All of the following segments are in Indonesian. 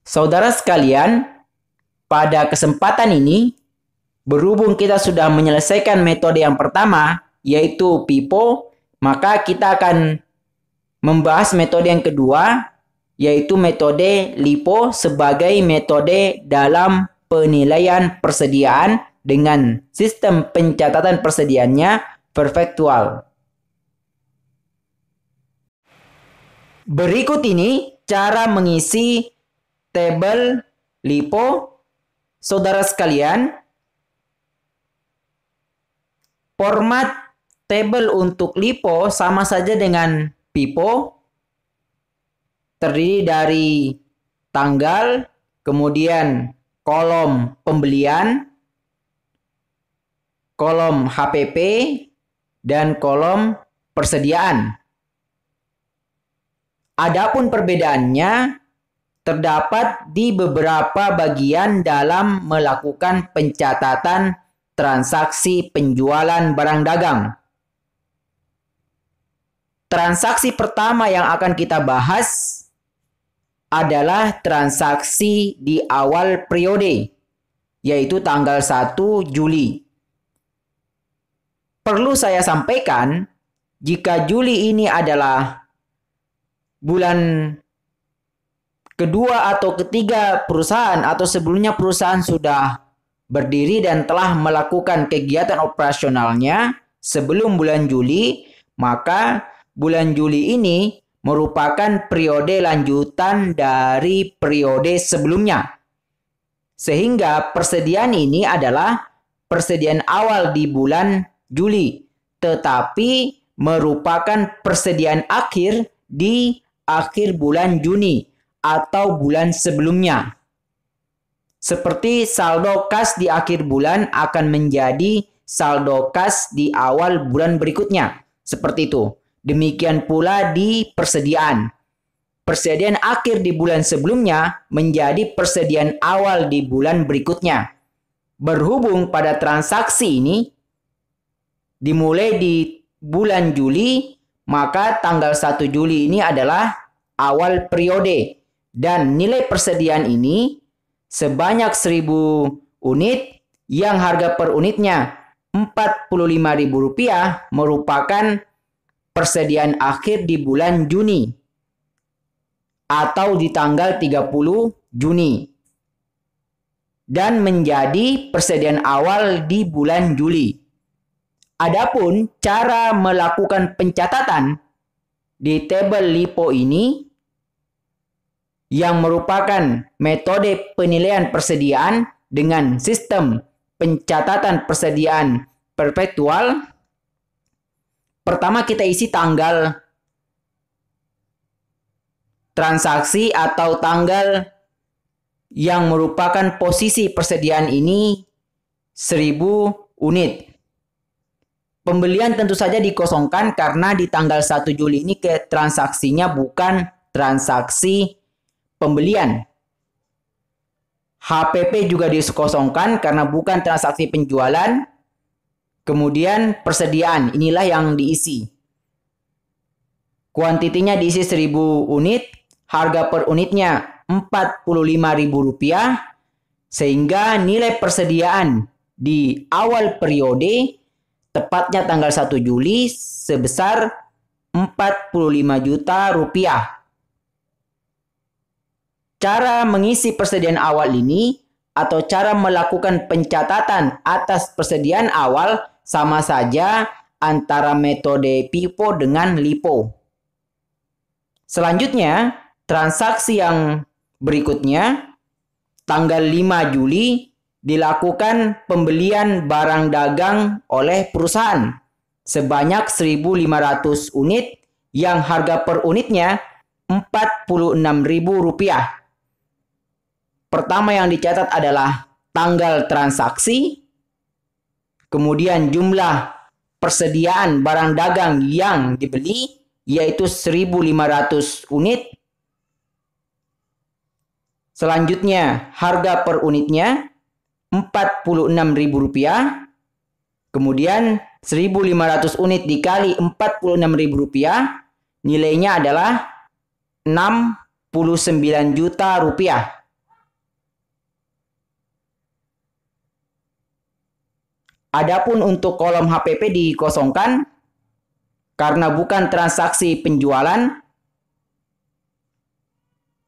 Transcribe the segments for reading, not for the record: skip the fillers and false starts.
Saudara sekalian, pada kesempatan ini, berhubung kita sudah menyelesaikan metode yang pertama, yaitu PIPO, maka kita akan membahas metode yang kedua, yaitu metode LIPO sebagai metode dalam penilaian persediaan dengan sistem pencatatan persediaannya perfektual. Berikut ini cara mengisi tabel LIPO. Saudara sekalian, format tabel untuk LIPO sama saja dengan PIPO, terdiri dari tanggal, kemudian kolom pembelian, kolom HPP, dan kolom persediaan. Adapun perbedaannya terdapat di beberapa bagian dalam melakukan pencatatan transaksi penjualan barang dagang. Transaksi pertama yang akan kita bahas adalah transaksi di awal periode, yaitu tanggal 1 Juli. Perlu saya sampaikan, jika Juli ini adalah bulan kedua atau ketiga perusahaan atau sebelumnya perusahaan sudah berdiri dan telah melakukan kegiatan operasionalnya sebelum bulan Juli, maka bulan Juli ini merupakan periode lanjutan dari periode sebelumnya. Sehingga persediaan ini adalah persediaan awal di bulan Juli, tetapi merupakan persediaan akhir di akhir bulan Juni atau bulan sebelumnya. Seperti saldo kas di akhir bulan akan menjadi saldo kas di awal bulan berikutnya. Seperti itu. Demikian pula di persediaan. Persediaan akhir di bulan sebelumnya menjadi persediaan awal di bulan berikutnya. Berhubung pada transaksi ini dimulai di bulan Juli, maka tanggal 1 Juli ini adalah awal periode. Dan nilai persediaan ini sebanyak 1.000 unit yang harga per unitnya Rp45.000 merupakan persediaan akhir di bulan Juni atau di tanggal 30 Juni dan menjadi persediaan awal di bulan Juli. Adapun cara melakukan pencatatan di tabel LIPO ini yang merupakan metode penilaian persediaan dengan sistem pencatatan persediaan perfektual. Pertama kita isi tanggal transaksi atau tanggal yang merupakan posisi persediaan ini 1.000 unit. Pembelian tentu saja dikosongkan karena di tanggal 1 Juli ini transaksinya bukan transaksi pembelian. HPP juga dikosongkan karena bukan transaksi penjualan. Kemudian persediaan, inilah yang diisi. Kuantitinya diisi 1.000 unit, harga per unitnya Rp45.000, sehingga nilai persediaan di awal periode tepatnya tanggal 1 Juli sebesar Rp45 juta. Cara mengisi persediaan awal ini atau cara melakukan pencatatan atas persediaan awal sama saja antara metode PIPO dengan LIPO. Selanjutnya, transaksi yang berikutnya, tanggal 5 Juli dilakukan pembelian barang dagang oleh perusahaan sebanyak 1.500 unit yang harga per unitnya Rp46.000. Pertama yang dicatat adalah tanggal transaksi, kemudian jumlah persediaan barang dagang yang dibeli yaitu 1.500 unit. Selanjutnya harga per unitnya Rp46.000. Kemudian 1.500 unit dikali Rp46.000 nilainya adalah Rp69 juta. Adapun untuk kolom HPP dikosongkan karena bukan transaksi penjualan.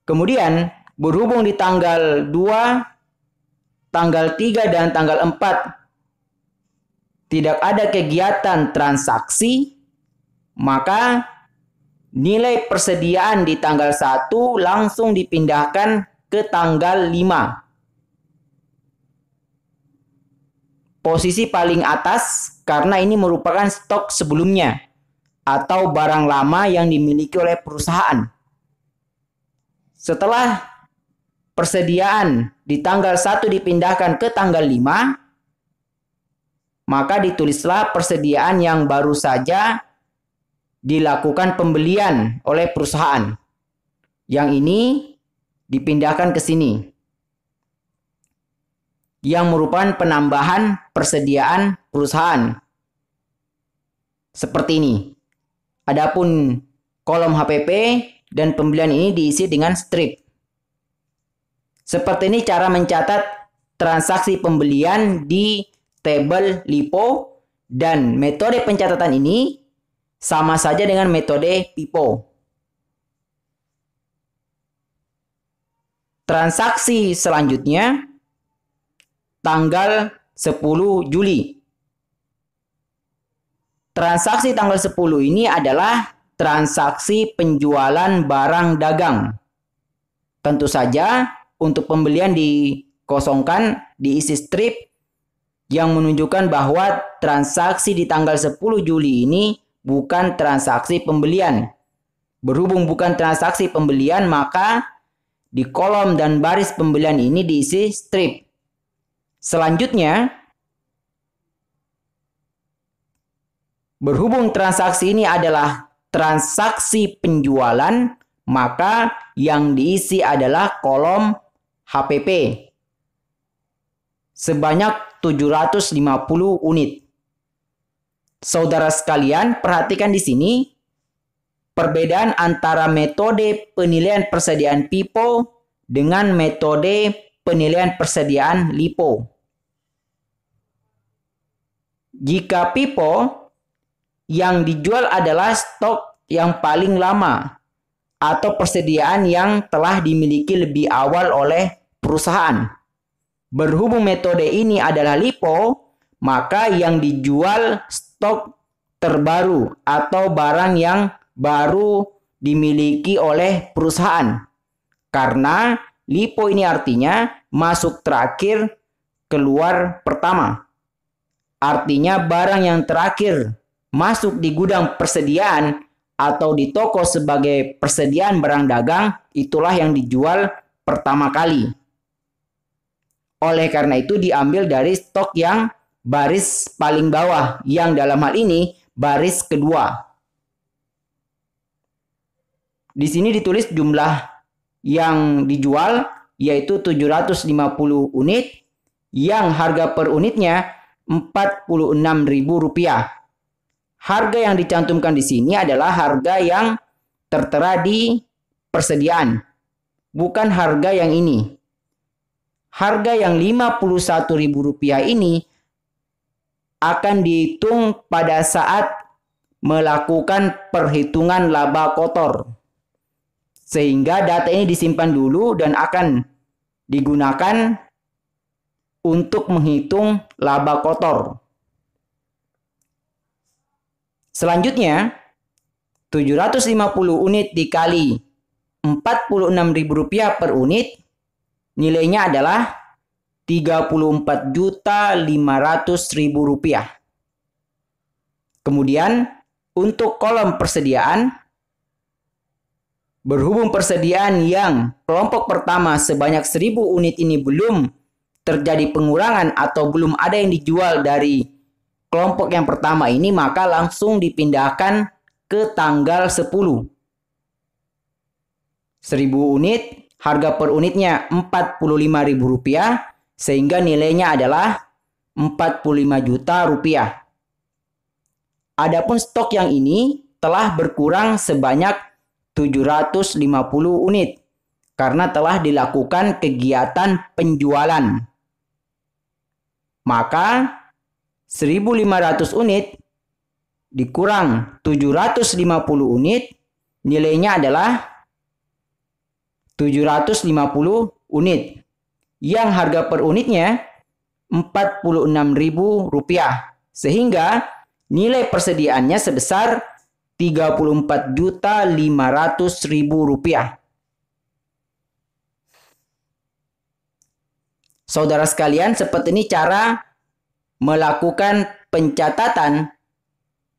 Kemudian berhubung di tanggal 2, tanggal 3, dan tanggal 4 tidak ada kegiatan transaksi, maka nilai persediaan di tanggal 1 langsung dipindahkan ke tanggal 5. Posisi paling atas karena ini merupakan stok sebelumnya atau barang lama yang dimiliki oleh perusahaan. Setelah persediaan di tanggal 1 dipindahkan ke tanggal 5, maka ditulislah persediaan yang baru saja dilakukan pembelian oleh perusahaan. Yang ini dipindahkan ke sini, yang merupakan penambahan persediaan perusahaan. Seperti ini. Adapun kolom HPP dan pembelian ini diisi dengan strip. Seperti ini cara mencatat transaksi pembelian di tabel LIFO, dan metode pencatatan ini sama saja dengan metode FIFO. Transaksi selanjutnya tanggal 10 Juli. Transaksi tanggal 10 ini adalah transaksi penjualan barang dagang. Tentu saja untuk pembelian dikosongkan, diisi strip yang menunjukkan bahwa transaksi di tanggal 10 Juli ini bukan transaksi pembelian. Berhubung bukan transaksi pembelian, maka di kolom dan baris pembelian ini diisi strip. Selanjutnya, berhubung transaksi ini adalah transaksi penjualan, maka yang diisi adalah kolom HPP sebanyak 750 unit. Saudara sekalian, perhatikan di sini perbedaan antara metode penilaian persediaan FIFO dengan metode penilaian persediaan LIFO. Jika FIFO, yang dijual adalah stok yang paling lama atau persediaan yang telah dimiliki lebih awal oleh perusahaan. Berhubung metode ini adalah LIFO, maka yang dijual stok terbaru atau barang yang baru dimiliki oleh perusahaan. Karena LIFO ini artinya masuk terakhir, keluar pertama. Artinya barang yang terakhir masuk di gudang persediaan atau di toko sebagai persediaan barang dagang, itulah yang dijual pertama kali. Oleh karena itu diambil dari stok yang baris paling bawah, yang dalam hal ini baris kedua. Di sini ditulis jumlah yang dijual yaitu 750 unit, yang harga per unitnya Rp46.000. Harga yang dicantumkan di sini adalah harga yang tertera di persediaan, bukan harga yang ini. Harga yang Rp51.000 ini akan dihitung pada saat melakukan perhitungan laba kotor. Sehingga data ini disimpan dulu dan akan digunakan untuk menghitung laba kotor. Selanjutnya, 750 unit dikali Rp46.000 per unit, nilainya adalah Rp34.500.000. Kemudian untuk kolom persediaan, berhubung persediaan yang kelompok pertama sebanyak 1.000 unit ini belum terjadi pengurangan atau belum ada yang dijual dari kelompok yang pertama ini, maka langsung dipindahkan ke tanggal 10. 1.000 unit, harga per unitnya Rp45.000, sehingga nilainya adalah Rp45 juta. Adapun stok yang ini telah berkurang sebanyak 750 unit karena telah dilakukan kegiatan penjualan. Maka 1.500 unit dikurang 750 unit, nilainya adalah 750 unit. Yang harga per unitnya Rp46.000. Sehingga nilai persediaannya sebesar Rp34.500.000. Saudara sekalian, seperti ini cara melakukan pencatatan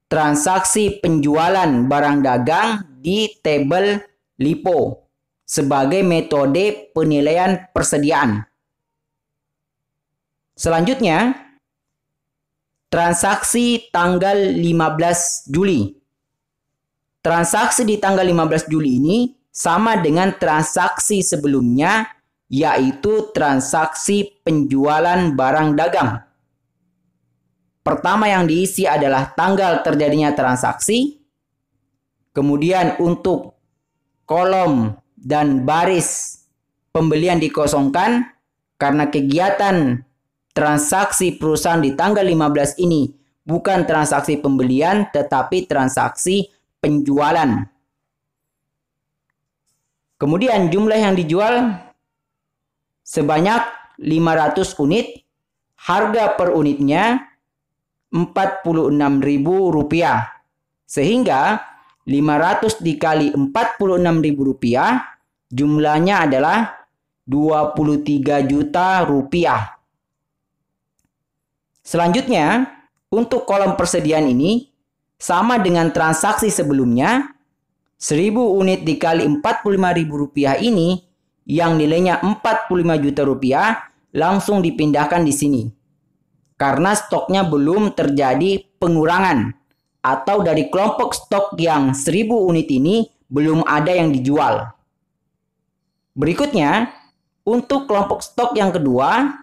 transaksi penjualan barang dagang di tabel LIFO sebagai metode penilaian persediaan. Selanjutnya, transaksi tanggal 15 Juli. Transaksi di tanggal 15 Juli ini sama dengan transaksi sebelumnya, yaitu transaksi penjualan barang dagang. Pertama yang diisi adalah tanggal terjadinya transaksi. Kemudian untuk kolom dan baris pembelian dikosongkan karena kegiatan transaksi perusahaan di tanggal 15 ini bukan transaksi pembelian tetapi transaksi penjualan. Kemudian jumlah yang dijual sebanyak 500 unit, harga per unitnya Rp46.000. Sehingga 500 dikali Rp46.000 jumlahnya adalah Rp23 juta. Selanjutnya, untuk kolom persediaan ini sama dengan transaksi sebelumnya. 1.000 unit dikali Rp45.000 ini yang nilainya Rp45 juta langsung dipindahkan di sini. Karena stoknya belum terjadi pengurangan atau dari kelompok stok yang 1.000 unit ini belum ada yang dijual. Berikutnya, untuk kelompok stok yang kedua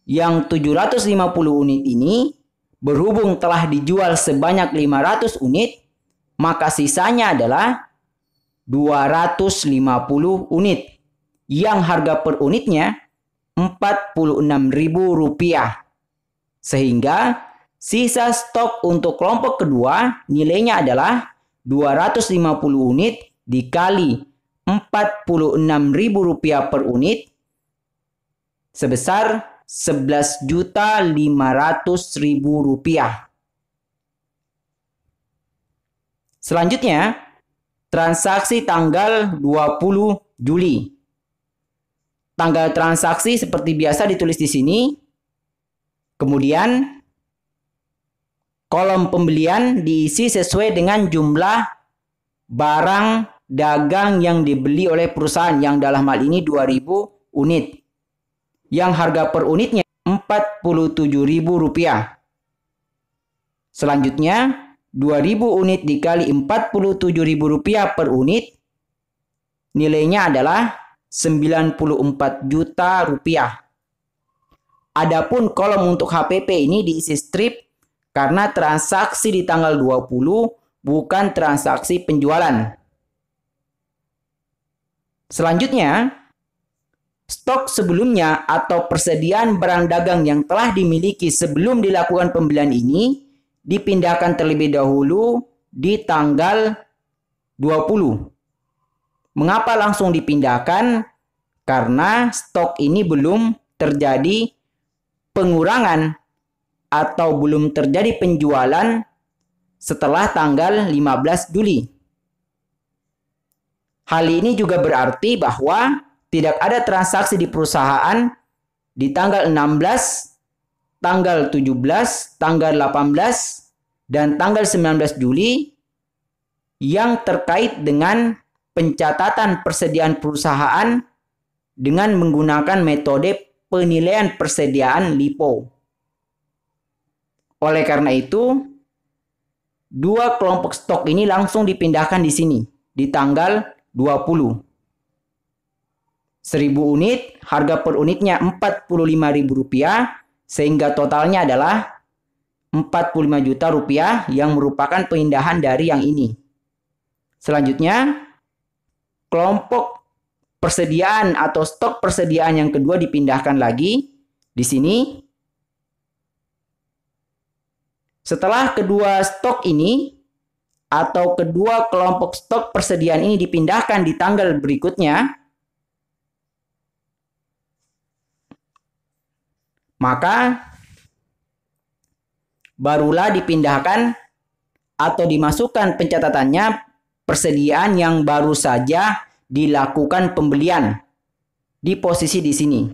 yang 750 unit ini berhubung telah dijual sebanyak 500 unit, maka sisanya adalah 250 unit yang harga per unitnya Rp46.000. Sehingga sisa stok untuk kelompok kedua nilainya adalah 250 unit dikali Rp46.000 per unit sebesar Rp11.500.000. Selanjutnya, transaksi tanggal 20 Juli. Tanggal transaksi seperti biasa ditulis di sini. Kemudian kolom pembelian diisi sesuai dengan jumlah barang dagang yang dibeli oleh perusahaan yang dalam hal ini 2.000 unit. Yang harga per unitnya Rp47.000. Selanjutnya 2.000 unit dikali Rp47.000 per unit nilainya adalah Rp94 juta. Adapun kolom untuk HPP ini diisi strip karena transaksi di tanggal 20 bukan transaksi penjualan. Selanjutnya, stok sebelumnya atau persediaan barang dagang yang telah dimiliki sebelum dilakukan pembelian ini dipindahkan terlebih dahulu di tanggal 20. Mengapa langsung dipindahkan? Karena stok ini belum terjadi pengurangan atau belum terjadi penjualan setelah tanggal 15 Juli. Hal ini juga berarti bahwa tidak ada transaksi di perusahaan di tanggal 16, tanggal 17, tanggal 18, dan tanggal 19 Juli yang terkait dengan pencatatan persediaan perusahaan dengan menggunakan metode penilaian persediaan LIFO. Oleh karena itu, dua kelompok stok ini langsung dipindahkan di sini di tanggal 20. 1.000 unit, harga per unitnya Rp45.000 sehingga totalnya adalah Rp45 juta yang merupakan pemindahan dari yang ini. Selanjutnya, kelompok persediaan atau stok persediaan yang kedua dipindahkan lagi di sini. Setelah kedua stok ini atau kedua kelompok stok persediaan ini dipindahkan di tanggal berikutnya, maka barulah dipindahkan atau dimasukkan pencatatannya persediaan yang baru saja dilakukan pembelian di posisi di sini.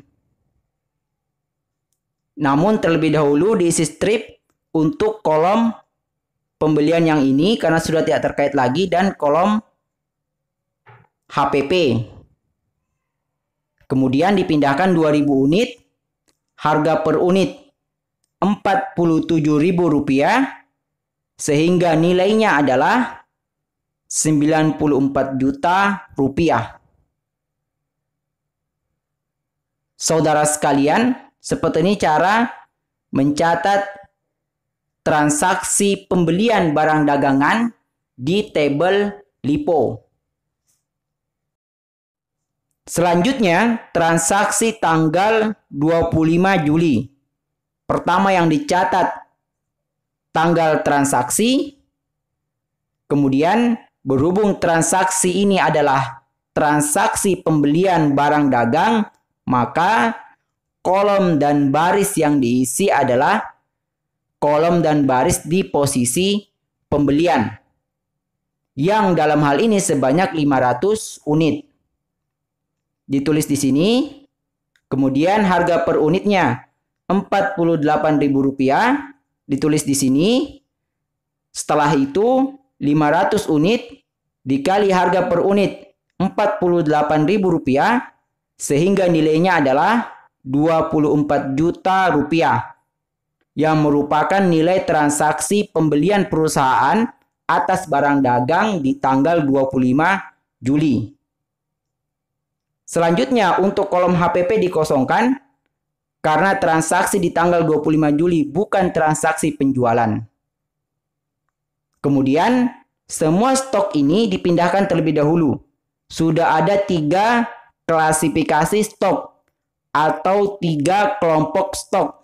Namun terlebih dahulu diisi strip untuk kolom pembelian yang ini karena sudah tidak terkait lagi, dan kolom HPP. Kemudian dipindahkan 2.000 unit, harga per unit Rp47.000, sehingga nilainya adalah Rp94 juta. Saudara sekalian, seperti ini cara mencatat transaksi pembelian barang dagangan di tabel LIFO. Selanjutnya, transaksi tanggal 25 Juli. Pertama yang dicatat tanggal transaksi, kemudian berhubung transaksi ini adalah transaksi pembelian barang dagang, maka kolom dan baris yang diisi adalah kolom dan baris di posisi pembelian, yang dalam hal ini sebanyak 500 unit. Ditulis di sini. Kemudian harga per unitnya Rp48.000, ditulis di sini. Setelah itu 500 unit dikali harga per unit Rp48.000, sehingga nilainya adalah Rp24 juta, yang merupakan nilai transaksi pembelian perusahaan atas barang dagang di tanggal 25 Juli. Selanjutnya untuk kolom HPP dikosongkan karena transaksi di tanggal 25 Juli bukan transaksi penjualan. Kemudian semua stok ini dipindahkan terlebih dahulu. Sudah ada 3 klasifikasi stok atau 3 kelompok stok.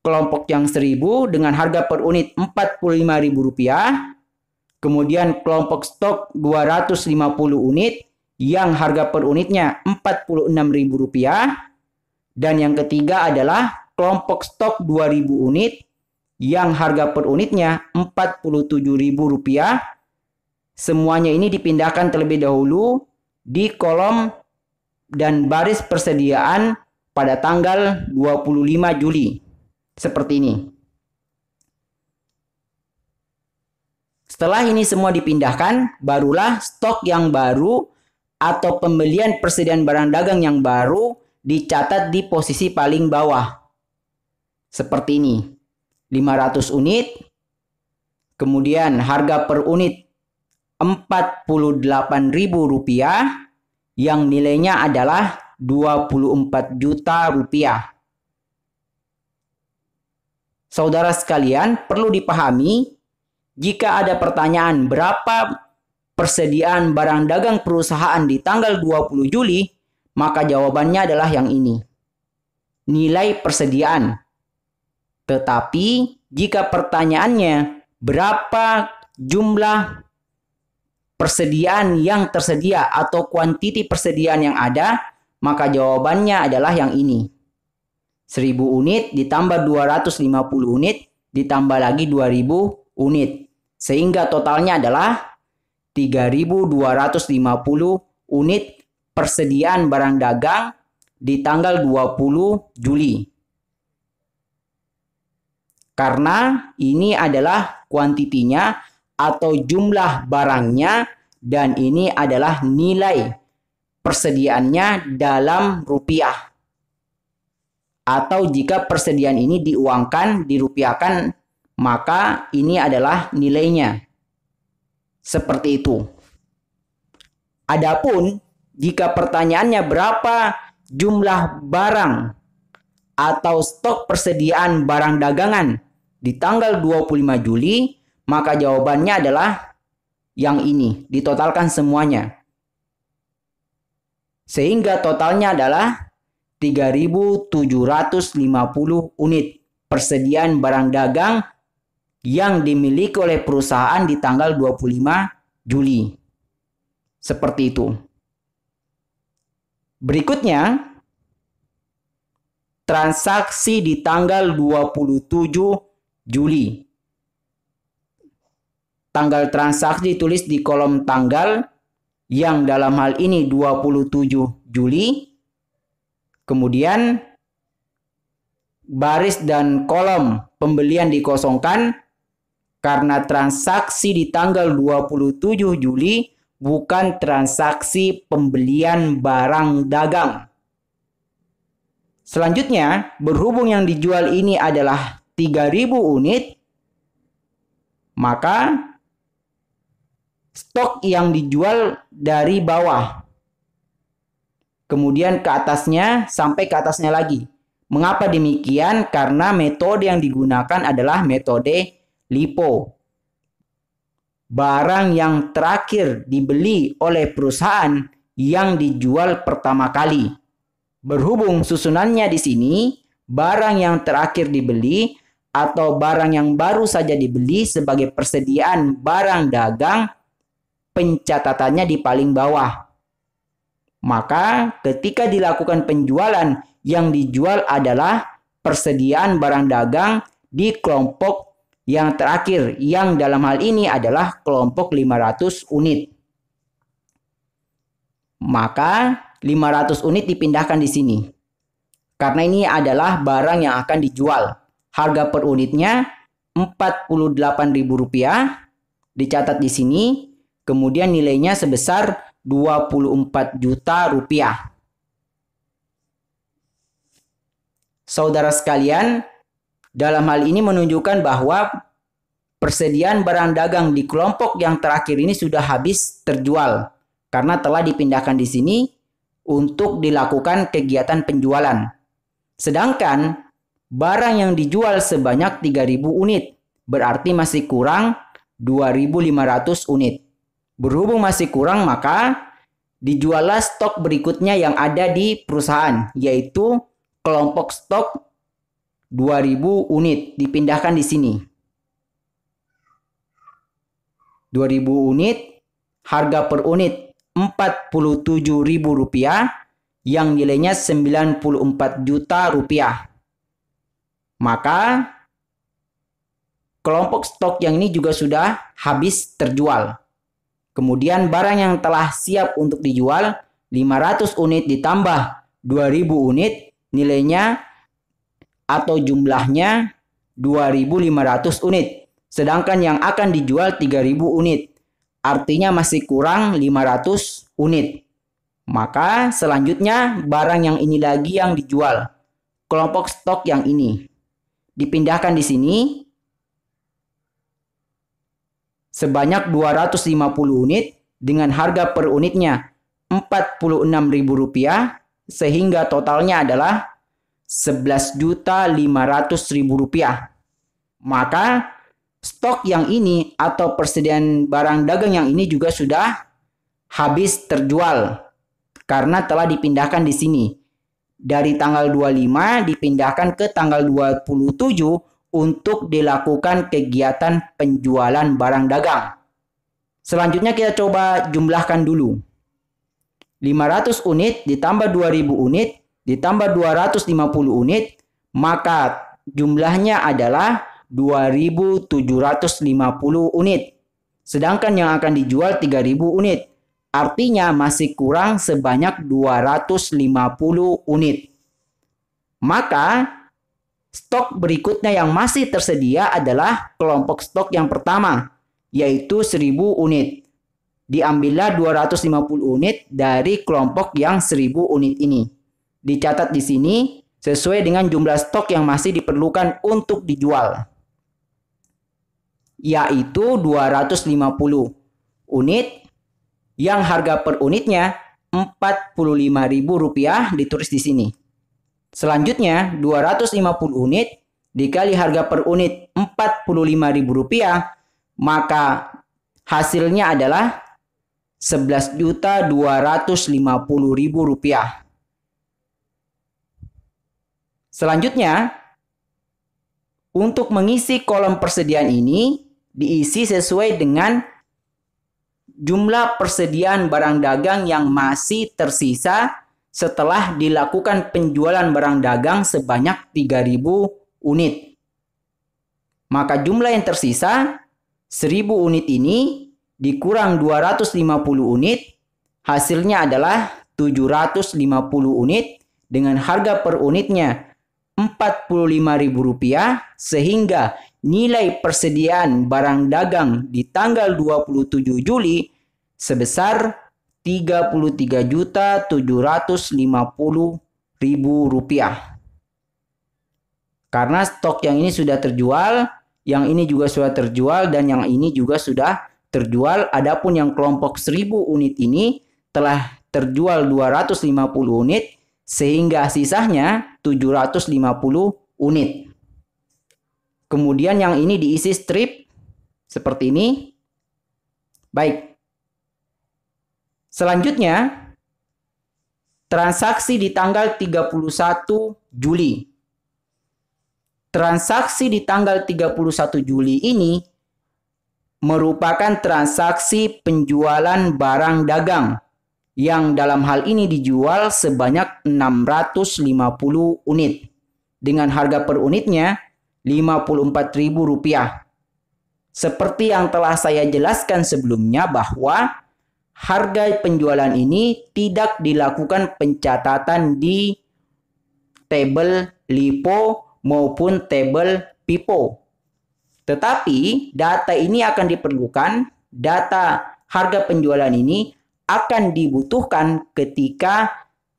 Kelompok yang 1.000 dengan harga per unit Rp45.000. Kemudian kelompok stok 250 unit yang harga per unitnya Rp46.000. Dan yang ketiga adalah kelompok stok 2.000 unit yang harga per unitnya Rp47.000. Semuanya ini dipindahkan terlebih dahulu di kolom dan baris persediaan pada tanggal 25 Juli. Seperti ini. Setelah ini semua dipindahkan, barulah stok yang baru atau pembelian persediaan barang dagang yang baru dicatat di posisi paling bawah. Seperti ini. 500 unit. Kemudian harga per unit Rp48.000 yang nilainya adalah Rp24 juta. Saudara sekalian, perlu dipahami, jika ada pertanyaan berapa persediaan barang dagang perusahaan di tanggal 20 Juli, maka jawabannya adalah yang ini. Nilai persediaan. Tetapi jika pertanyaannya berapa jumlah persediaan yang tersedia atau kuantiti persediaan yang ada, maka jawabannya adalah yang ini. 1.000 unit ditambah 250 unit ditambah lagi 2.000 unit. Sehingga totalnya adalah 3.250 unit persediaan barang dagang di tanggal 20 Juli. Karena ini adalah kuantitinya atau jumlah barangnya, dan ini adalah nilai persediaannya dalam rupiah. Atau jika persediaan ini diuangkan, dirupiahkan, maka ini adalah nilainya. Seperti itu. Adapun jika pertanyaannya berapa jumlah barang atau stok persediaan barang dagangan di tanggal 25 Juli, maka jawabannya adalah yang ini, ditotalkan semuanya. Sehingga totalnya adalah 3.750 unit persediaan barang dagang yang dimiliki oleh perusahaan di tanggal 25 Juli. Seperti itu. Berikutnya, transaksi di tanggal 27 Juli. Tanggal transaksi ditulis di kolom tanggal, yang dalam hal ini 27 Juli. Kemudian baris dan kolom pembelian dikosongkan karena transaksi di tanggal 27 Juli bukan transaksi pembelian barang dagang. Selanjutnya, berhubung yang dijual ini adalah 3.000 unit, maka stok yang dijual dari bawah, kemudian ke atasnya, sampai ke atasnya lagi. Mengapa demikian? Karena metode yang digunakan adalah metode LIFO. Barang yang terakhir dibeli oleh perusahaan yang dijual pertama kali. Berhubung susunannya di sini, barang yang terakhir dibeli atau barang yang baru saja dibeli sebagai persediaan barang dagang, pencatatannya di paling bawah. Maka ketika dilakukan penjualan, yang dijual adalah persediaan barang dagang di kelompok yang terakhir, yang dalam hal ini adalah kelompok 500 unit. Maka 500 unit dipindahkan di sini. Karena ini adalah barang yang akan dijual. Harga per unitnya Rp48.000 dicatat di sini. Kemudian nilainya sebesar Rp24 juta. Saudara sekalian, dalam hal ini menunjukkan bahwa persediaan barang dagang di kelompok yang terakhir ini sudah habis terjual karena telah dipindahkan di sini untuk dilakukan kegiatan penjualan. Sedangkan barang yang dijual sebanyak 3.000 unit, berarti masih kurang 2.500 unit. Berhubung masih kurang, maka dijuallah stok berikutnya yang ada di perusahaan, yaitu kelompok stok 2.000 unit dipindahkan di sini. 2.000 unit, harga per unit Rp47.000 yang nilainya Rp94 juta. Maka kelompok stok yang ini juga sudah habis terjual. Kemudian barang yang telah siap untuk dijual 500 unit ditambah 2.000 unit, nilainya atau jumlahnya 2.500 unit. Sedangkan yang akan dijual 3.000 unit. Artinya masih kurang 500 unit. Maka selanjutnya barang yang ini lagi yang dijual. Kelompok stok yang ini dipindahkan di sini sebanyak 250 unit dengan harga per unitnya Rp46.000 sehingga totalnya adalah Rp11.500.000. Maka stok yang ini atau persediaan barang dagang yang ini juga sudah habis terjual karena telah dipindahkan di sini. Dari tanggal 25 dipindahkan ke tanggal 27 untuk dilakukan kegiatan penjualan barang dagang. Selanjutnya kita coba jumlahkan dulu. 500 unit ditambah 2.000 unit ditambah 250 unit, maka jumlahnya adalah 2.750 unit. Sedangkan yang akan dijual 3.000 unit. Artinya masih kurang sebanyak 250 unit. Maka stok berikutnya yang masih tersedia adalah kelompok stok yang pertama, yaitu 1.000 unit. Diambillah 250 unit dari kelompok yang 1.000 unit ini. Dicatat di sini sesuai dengan jumlah stok yang masih diperlukan untuk dijual, yaitu 250 unit yang harga per unitnya Rp45.000 ditulis di sini. Selanjutnya 250 unit dikali harga per unit Rp45.000, maka hasilnya adalah Rp11.250.000. Selanjutnya Untuk mengisi kolom persediaan ini diisi sesuai dengan jumlah persediaan barang dagang yang masih tersisa setelah dilakukan penjualan barang dagang sebanyak 3.000 unit. Maka jumlah yang tersisa 1.000 unit ini dikurang 250 unit, hasilnya adalah 750 unit dengan harga per unitnya Rp45.000, sehingga nilai persediaan barang dagang di tanggal 27 Juli sebesar Rp33.750.000. Karena stok yang ini sudah terjual, yang ini juga sudah terjual, dan yang ini juga sudah terjual. Adapun yang kelompok 1.000 unit ini telah terjual 250 unit, sehingga sisanya 750 unit. Kemudian yang ini diisi strip seperti ini. Baik. Selanjutnya, transaksi di tanggal 31 Juli. Transaksi di tanggal 31 Juli ini merupakan transaksi penjualan barang dagang yang dalam hal ini dijual sebanyak 650 unit dengan harga per unitnya Rp54.000. Seperti yang telah saya jelaskan sebelumnya bahwa harga penjualan ini tidak dilakukan pencatatan di tabel LIFO maupun tabel FIFO. Tetapi data ini akan diperlukan, data harga penjualan ini akan dibutuhkan ketika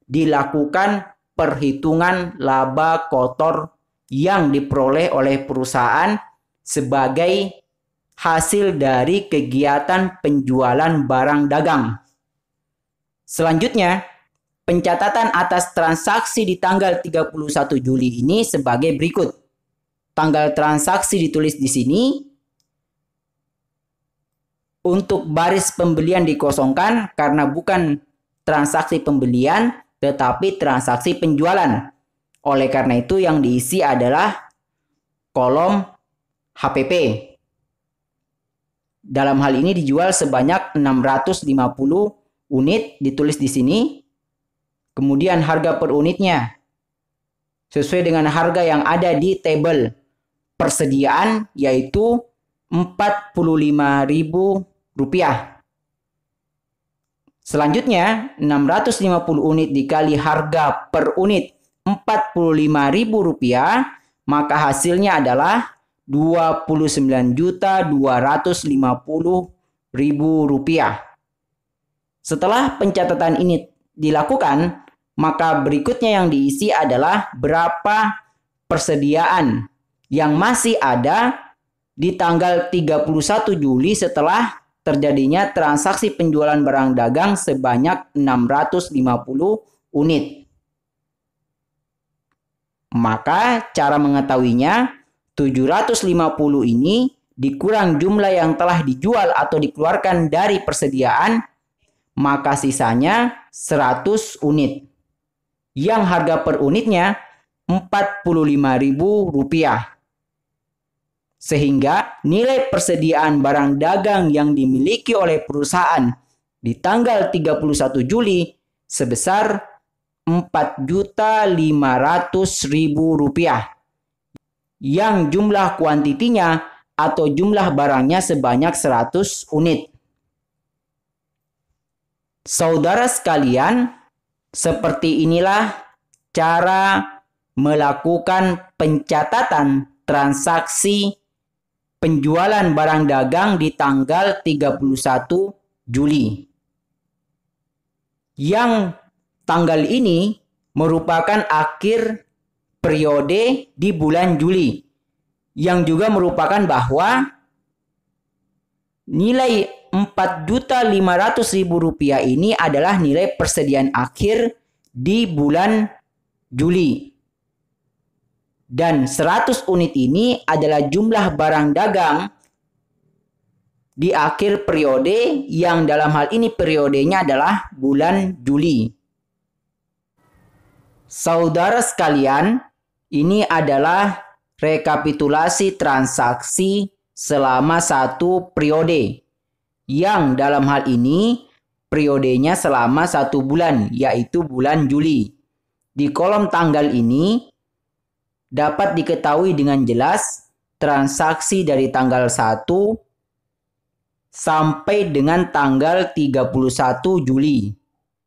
dilakukan perhitungan laba kotor yang diperoleh oleh perusahaan sebagai hasil dari kegiatan penjualan barang dagang. Selanjutnya, pencatatan atas transaksi di tanggal 31 Juli ini sebagai berikut. Tanggal transaksi ditulis di sini. Untuk baris pembelian dikosongkan karena bukan transaksi pembelian tetapi transaksi penjualan. Oleh karena itu yang diisi adalah kolom HPP. Dalam hal ini dijual sebanyak 650 unit, ditulis di sini. Kemudian harga per unitnya sesuai dengan harga yang ada di tabel persediaan, yaitu Rp45.000. Selanjutnya 650 unit dikali harga per unit Rp45.000, maka hasilnya adalah Rp29.250.000. Setelah pencatatan ini dilakukan, maka berikutnya yang diisi adalah berapa persediaan yang masih ada di tanggal 31 Juli setelah terjadinya transaksi penjualan barang dagang sebanyak 650 unit. Maka cara mengetahuinya, 750 ini dikurang jumlah yang telah dijual atau dikeluarkan dari persediaan, maka sisanya 100 unit. Yang harga per unitnya Rp45.000. Sehingga nilai persediaan barang dagang yang dimiliki oleh perusahaan di tanggal 31 Juli sebesar Rp4.500.000 yang jumlah kuantitinya atau jumlah barangnya sebanyak 100 unit. Saudara sekalian, seperti inilah cara melakukan pencatatan transaksi penjualan barang dagang di tanggal 31 Juli. Yang tanggal ini merupakan akhir periode di bulan Juli. Yang juga merupakan bahwa nilai Rp4.500.000 ini adalah nilai persediaan akhir di bulan Juli. Dan 100 unit ini adalah jumlah barang dagang di akhir periode yang dalam hal ini periodenya adalah bulan Juli. Saudara sekalian, ini adalah rekapitulasi transaksi selama satu periode, yang dalam hal ini periodenya selama 1 bulan, yaitu bulan Juli. Di kolom tanggal ini dapat diketahui dengan jelas transaksi dari tanggal 1 sampai dengan tanggal 31 Juli.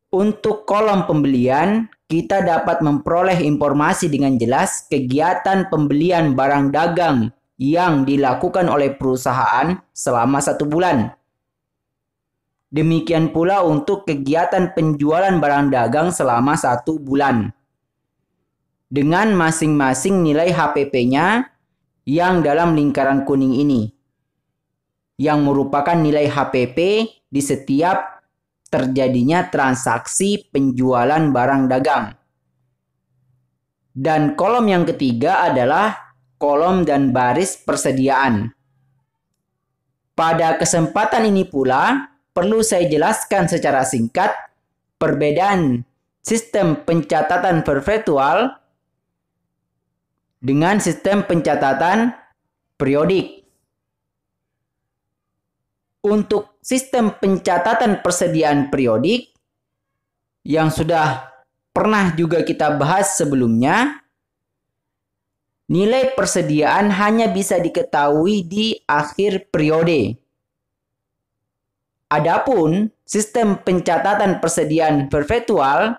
Untuk kolom pembelian, kita dapat memperoleh informasi dengan jelas kegiatan pembelian barang dagang yang dilakukan oleh perusahaan selama 1 bulan. Demikian pula untuk kegiatan penjualan barang dagang selama 1 bulan. Dengan masing-masing nilai HPP-nya yang dalam lingkaran kuning ini, yang merupakan nilai HPP di setiap terjadinya transaksi penjualan barang dagang. Dan kolom yang ketiga adalah kolom dan baris persediaan. Pada kesempatan ini pula, perlu saya jelaskan secara singkat perbedaan sistem pencatatan perpetual dengan sistem pencatatan periodik. Untuk sistem pencatatan persediaan periodik yang sudah pernah juga kita bahas sebelumnya, nilai persediaan hanya bisa diketahui di akhir periode. Adapun sistem pencatatan persediaan perpetual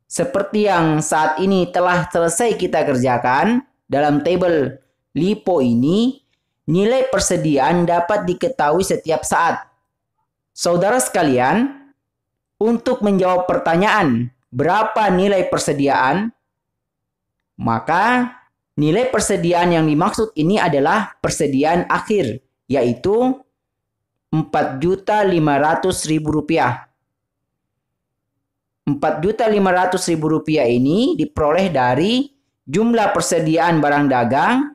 seperti yang saat ini telah selesai kita kerjakan dalam tabel LIFO ini, nilai persediaan dapat diketahui setiap saat. Saudara sekalian, untuk menjawab pertanyaan berapa nilai persediaan, maka nilai persediaan yang dimaksud ini adalah persediaan akhir, yaitu Rp4.500.000. Rp4.500.000 ini diperoleh dari jumlah persediaan barang dagang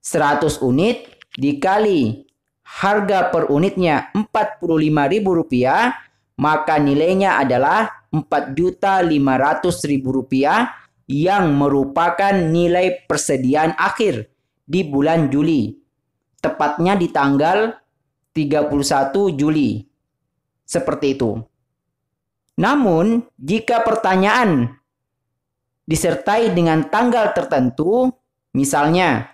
100 unit dikali harga per unitnya Rp45.000, maka nilainya adalah Rp4.500.000 yang merupakan nilai persediaan akhir di bulan Juli, tepatnya di tanggal 31 Juli. Seperti itu. Namun, jika pertanyaan disertai dengan tanggal tertentu, misalnya,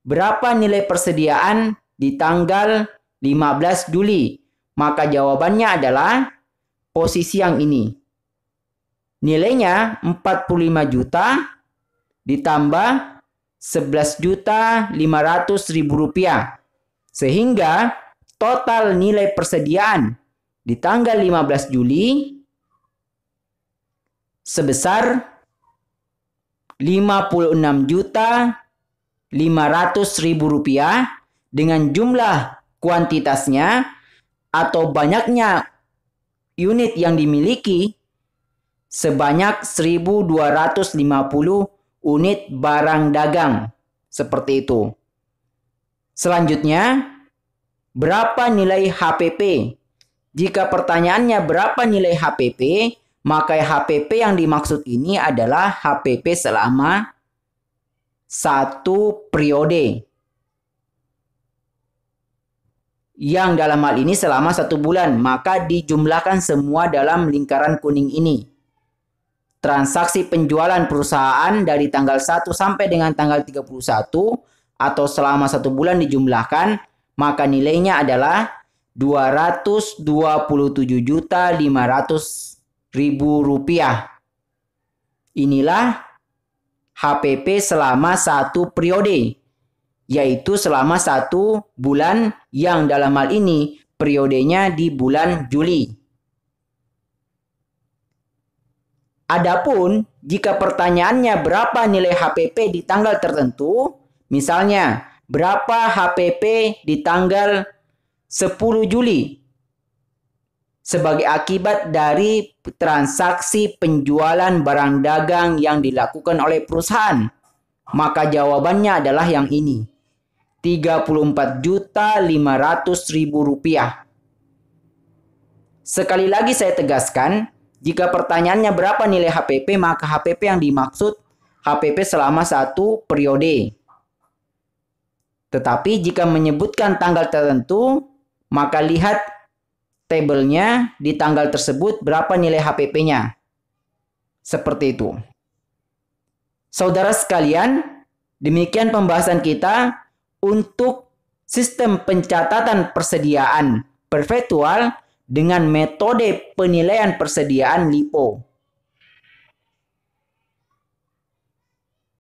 berapa nilai persediaan di tanggal 15 Juli? Maka jawabannya adalah posisi yang ini. Nilainya 45 juta ditambah Rp11.500.000. Sehingga total nilai persediaan di tanggal 15 Juli sebesar Rp56.500.000 dengan jumlah kuantitasnya atau banyaknya unit yang dimiliki sebanyak 1.250 unit barang dagang. Seperti itu. Selanjutnya, berapa nilai HPP? Jika pertanyaannya berapa nilai HPP, maka HPP yang dimaksud ini adalah HPP selama 1 periode. Yang dalam hal ini selama 1 bulan, maka dijumlahkan semua dalam lingkaran kuning ini. Transaksi penjualan perusahaan dari tanggal 1 sampai dengan tanggal 31 atau selama 1 bulan dijumlahkan, maka nilainya adalah Rp227.500.000. Inilah HPP selama 1 periode, yaitu selama 1 bulan yang dalam hal ini periodenya di bulan Juli. Adapun jika pertanyaannya berapa nilai HPP di tanggal tertentu, misalnya berapa HPP di tanggal 10 Juli sebagai akibat dari transaksi penjualan barang dagang yang dilakukan oleh perusahaan, maka jawabannya adalah yang ini. Rp34.500.000. Sekali lagi saya tegaskan, jika pertanyaannya berapa nilai HPP, maka HPP yang dimaksud HPP selama 1 periode. Tetapi jika menyebutkan tanggal tertentu, maka lihat tabelnya di tanggal tersebut berapa nilai HPP-nya. Seperti itu. Saudara sekalian, demikian pembahasan kita untuk sistem pencatatan persediaan perpetual dengan metode penilaian persediaan LIFO.